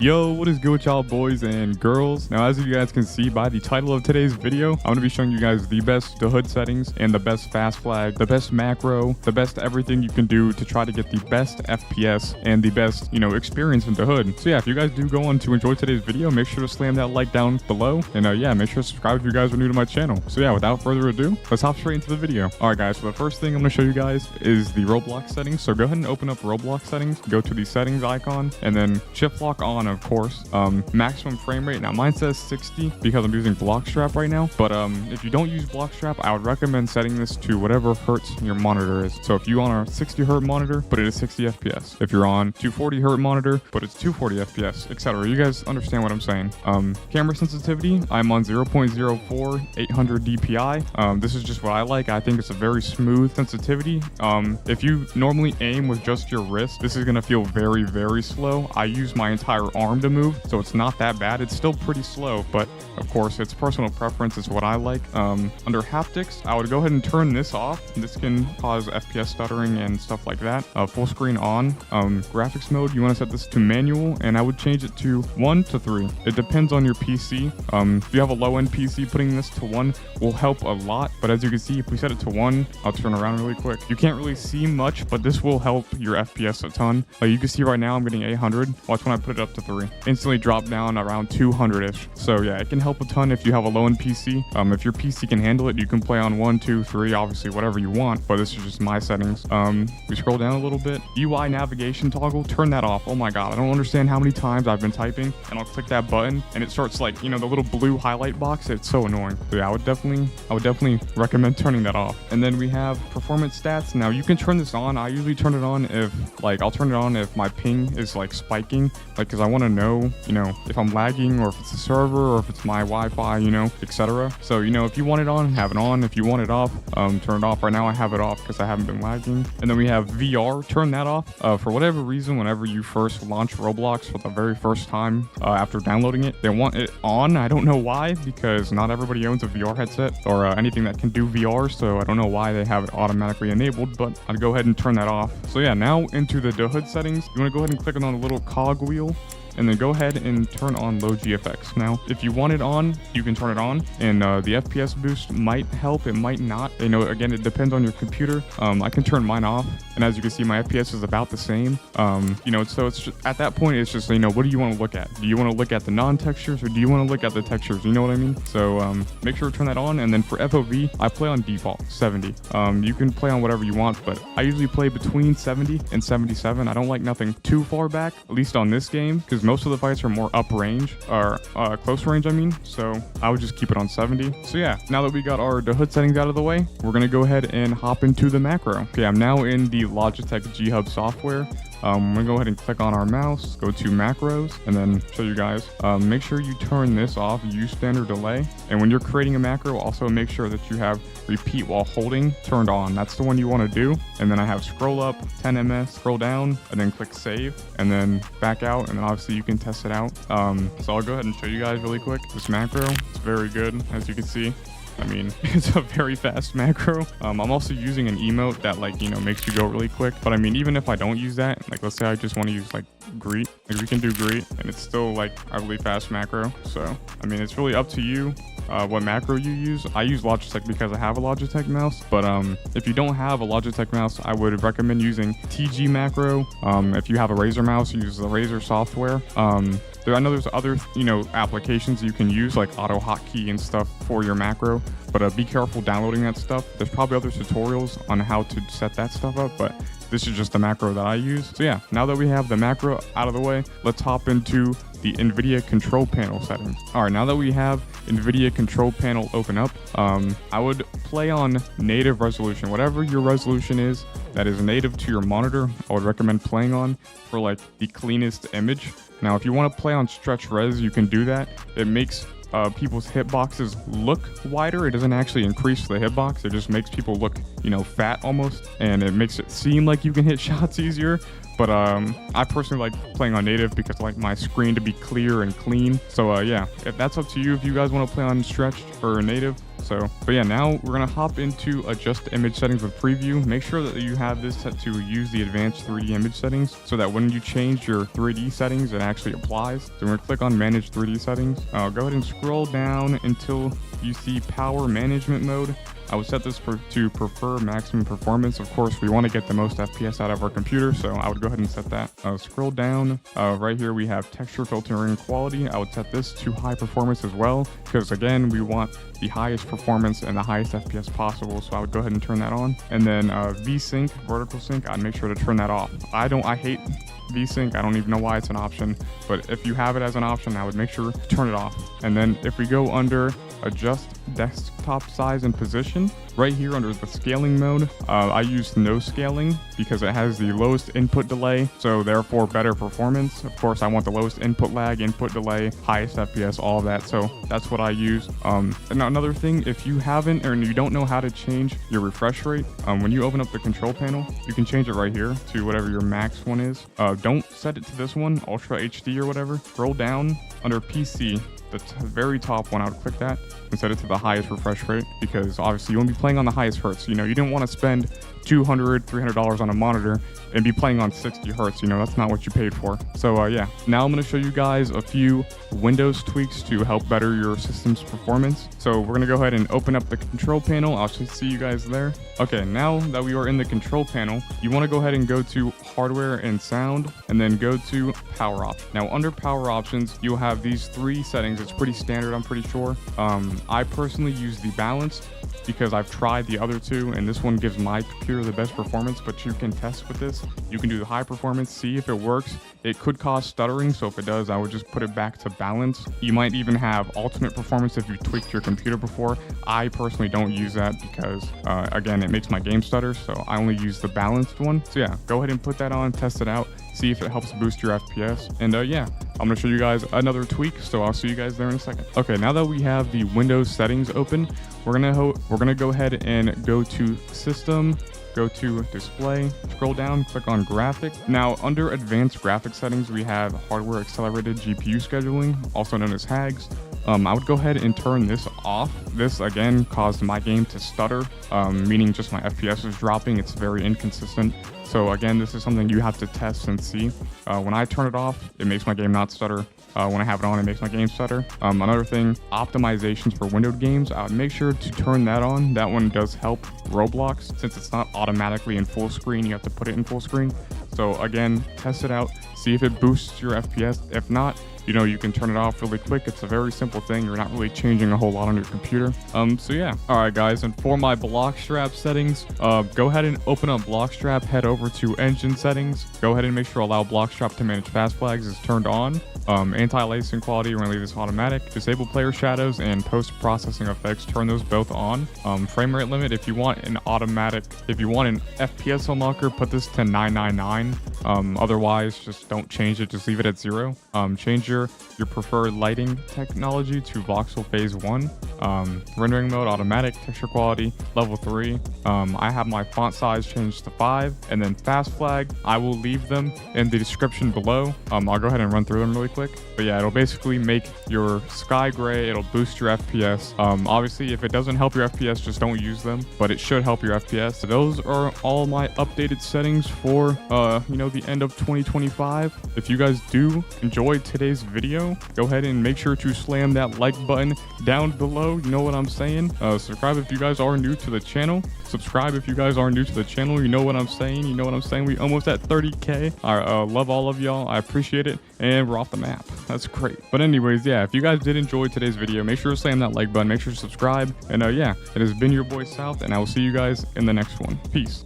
Yo, what is good with y'all boys and girls? Now, as you guys can see by the title of today's video, I'm going to be showing you guys the best hood settings and the best fast flag, the best macro, the best everything you can do to try to get the best FPS and the best, experience in the hood. So yeah, if you guys do go on to enjoy today's video, make sure to slam that like down below. And yeah, make sure to subscribe if you guys are new to my channel. So yeah, without further ado, let's hop straight into the video. All right, guys, so the first thing I'm going to show you guys is the Roblox settings. So go ahead and open up Roblox settings, go to the settings icon, and then shift lock on, of course. Maximum frame rate. Now mine says 60 because I'm using BloxStrap right now, but if you don't use BloxStrap, I would recommend setting this to whatever hertz your monitor is. So if you on a 60 hertz monitor, put it at 60 FPS. If you're on 240 hertz monitor, put it to 240 FPS, etc. You guys understand what I'm saying. Camera sensitivity, I'm on 0.04 800 DPI. This is just what I like. I think it's a very smooth sensitivity. If you normally aim with just your wrist, this is going to feel very, very slow. I use my entire arm to move, so it's not that bad. It's still pretty slow, but of course it's personal preference. It's what I like. Under haptics, I would go ahead and turn this off. This can cause FPS stuttering and stuff like that. Full screen on. Graphics mode, you want to set this to manual, and I would change it to 1 to 3. It depends on your PC. If you have a low-end PC, putting this to 1 will help a lot, but as you can see, if we set it to 1, I'll turn around really quick. You can't really see much, but this will help your FPS a ton. You can see right now I'm getting 800. Watch when I put it up to 3. Instantly drop down around 200-ish. So yeah, it can help a ton if you have a low-end PC. If your PC can handle it, you can play on 1, 2, 3, obviously whatever you want, but this is just my settings. We scroll down a little bit. UI navigation toggle, turn that off. Oh my god, I don't understand how many times I've been typing and I'll click that button and it starts like, the little blue highlight box. It's so annoying. So yeah, I would definitely recommend turning that off. And then we have performance stats. Now you can turn this on. I usually turn it on if I'll turn it on if my ping is spiking, because I want to know, if I'm lagging or if it's the server or if it's my Wi-Fi, etc. So, if you want it on, have it on. If you want it off, turn it off. Right now I have it off because I haven't been lagging. And then we have VR, turn that off. For whatever reason, whenever you first launch Roblox for the very first time after downloading it, they want it on. I don't know why, because not everybody owns a VR headset or anything that can do VR, so I don't know why they have it automatically enabled, but I'd go ahead and turn that off. So yeah, now into the hood settings. You want to go ahead and click on the little cog wheel, and then go ahead and turn on low GFX. Now, if you want it on, you can turn it on, and the FPS boost might help, it might not. Again, it depends on your computer. I can turn mine off, and as you can see, my FPS is about the same. So it's just, at that point, it's just, what do you want to look at? Do you want to look at the non-textures, or do you want to look at the textures? You know what I mean? So make sure to turn that on, and then for FOV, I play on default, 70. You can play on whatever you want, but I usually play between 70 and 77. I don't like nothing too far back, at least on this game, because most of the fights are more up range, or close range, so I would just keep it on 70. So yeah, now that we got our hood settings out of the way, we're gonna go ahead and hop into the macro. Okay, I'm now in the Logitech G Hub software. I'm gonna go ahead and click on our mouse, go to macros, and then show you guys. Make sure you turn this off, use standard delay. And when you're creating a macro, also make sure that you have repeat while holding turned on. That's the one you want to do. And then I have scroll up, 10 ms, scroll down, and then click save, and then back out, and then obviously you can test it out. So I'll go ahead and show you guys really quick. This macro, it's very good, as you can see. It's a very fast macro. I'm also using an emote that makes you go really quick. But even if I don't use that, let's say I just want to use greet, we can do greet, and it's still a really fast macro. So it's really up to you what macro you use. I use Logitech because I have a Logitech mouse, but if you don't have a Logitech mouse, I would recommend using TG macro. If you have a Razer mouse, use the Razer software. I know there's other, applications you can use like auto hotkey and stuff for your macro, but be careful downloading that stuff. There's probably other tutorials on how to set that stuff up, but this is just the macro that I use. So yeah, now that we have the macro out of the way, let's hop into the Nvidia control panel settings. All right, now that we have Nvidia control panel open up, I would play on native resolution. Whatever your resolution is that is native to your monitor, I would recommend playing on for the cleanest image. Now, if you want to play on stretch res, you can do that. It makes people's hitboxes look wider. It doesn't actually increase the hitbox. It just makes people look, fat almost, and it makes it seem like you can hit shots easier. But I personally like playing on native because I like my screen to be clear and clean. So yeah, if that's up to you, if you guys want to play on stretched or native. But yeah, now we're gonna hop into adjust image settings with preview. Make sure that you have this set to use the advanced 3D image settings so that when you change your 3D settings, it actually applies. So we're gonna click on manage 3D settings. Go ahead and scroll down until you see power management mode. I would set this to prefer maximum performance. Of course, we want to get the most FPS out of our computer, so I would go ahead and set that. Scroll down. Right here we have texture filtering quality. I would set this to high performance as well, because again, we want the highest performance and the highest FPS possible, so I would go ahead and turn that on. And then VSync, vertical sync, I'd make sure to turn that off. I hate VSync. I don't even know why it's an option, but if you have it as an option, I would make sure to turn it off. And then if we go under adjust desktop size and position, right here under the scaling mode, I use no scaling because it has the lowest input delay, so therefore better performance. Of course, I want the lowest input lag, input delay, highest FPS, all of that, so that's what I use. And another thing, if you haven't or you don't know how to change your refresh rate, when you open up the control panel, you can change it right here to whatever your max one is. Don't set it to this one, Ultra HD or whatever. Scroll down under PC, the very top one, I would click that and set it to the highest refresh rate, because obviously you won't be playing on the highest hertz. You know, you didn't want to spend $200, $300 on a monitor and be playing on 60 hertz. You know, that's not what you paid for. So yeah, now I'm going to show you guys a few Windows tweaks to help better your system's performance. So we're going to go ahead and open up the control panel. I'll just see you guys there. Okay, now that we are in the control panel, you want to go ahead and go to hardware and sound, and then go to power options. Now under power options, you'll have these three settings. It's pretty standard, I'm pretty sure. I personally use the balanced because I've tried the other two, and this one gives my computer the best performance, but you can test with this. You can do the high performance, see if it works. It could cause stuttering, so if it does, I would just put it back to balance. You might even have ultimate performance if you tweaked your computer before. I personally don't use that because, again, it makes my game stutter, so I only use the balanced one. So yeah, go ahead and put that on, test it out, see if it helps boost your FPS. And yeah, I'm gonna show you guys another tweak, so I'll see you guys there in a second. Okay, now that we have the Windows settings open, we're gonna go ahead and go to System, go to Display, scroll down, click on Graphic. Now under Advanced Graphic Settings, we have Hardware Accelerated GPU Scheduling, also known as HAGS. I would go ahead and turn this off. This again caused my game to stutter, meaning just my FPS is dropping. It's very inconsistent. So again, this is something you have to test and see. When I turn it off, it makes my game not stutter. When I have it on, it makes my game stutter. Another thing, optimizations for windowed games. I would make sure to turn that on. That one does help Roblox. Since it's not automatically in full screen, you have to put it in full screen. So again, test it out, see if it boosts your FPS. If not, you know, you can turn it off really quick. It's a very simple thing. You're not really changing a whole lot on your computer. So yeah. All right, guys. And for my BloxStrap settings, go ahead and open up BloxStrap, head over to engine settings. Go ahead and make sure allow BloxStrap to manage fast flags is turned on. Anti-aliasing quality, we're gonna leave this automatic. Disable player shadows and post-processing effects, turn those both on. Frame rate limit, if you want an FPS unlocker, put this to 999. Otherwise, just don't change it, just leave it at 0. Change your preferred lighting technology to voxel phase 1. Rendering mode, automatic. Texture quality, level 3. I have my font size changed to 5. And then fast flag, I will leave them in the description below. I'll go ahead and run through them really quick. But yeah, it'll basically make your sky gray. It'll boost your FPS. Obviously, if it doesn't help your FPS, just don't use them. But it should help your FPS. So those are all my updated settings for, the end of 2025. If you guys do enjoy today's video, go ahead and make sure to slam that like button down below. You know what I'm saying? Subscribe if you guys are new to the channel. Subscribe if you guys are new to the channel. You know what I'm saying? You know what I'm saying? We almost at 30K. I love all of y'all. I appreciate it. And we're off the map. That's great. But anyways, yeah, if you guys did enjoy today's video, make sure to slam that like button. Make sure to subscribe. And yeah, it has been your boy South, and I will see you guys in the next one. Peace.